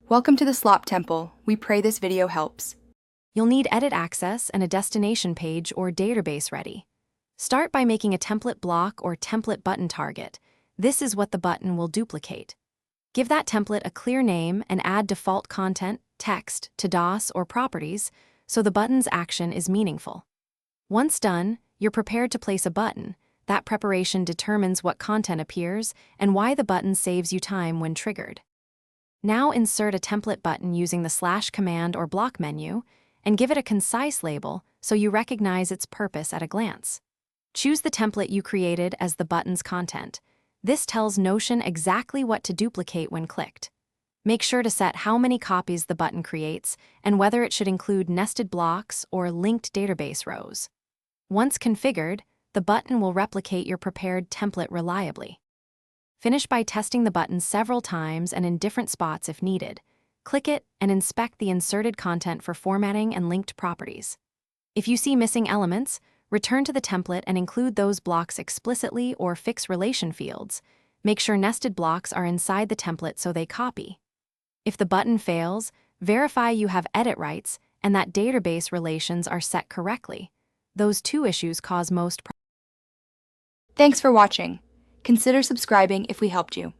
Welcome to the Slop Temple. We pray this video helps. You'll need edit access and a destination page or database ready. Start by making a template block or template button target. This is what the button will duplicate. Give that template a clear name and add default content, text, to DOS or properties so the button's action is meaningful. Once done, you're prepared to place a button. That preparation determines what content appears and why the button saves you time when triggered. Now insert a template button using the / command or block menu and give it a concise label so you recognize its purpose at a glance. Choose the template you created as the button's content. This tells Notion exactly what to duplicate when clicked. Make sure to set how many copies the button creates and whether it should include nested blocks or linked database rows. Once configured, the button will replicate your prepared template reliably. Finish by testing the button several times and in different spots if needed. Click it and inspect the inserted content for formatting and linked properties. If you see missing elements, return to the template and include those blocks explicitly or fix relation fields. Make sure nested blocks are inside the template so they copy. If the button fails, verify you have edit rights and that database relations are set correctly. Those two issues cause most problems. Thanks for watching. Consider subscribing if we helped you.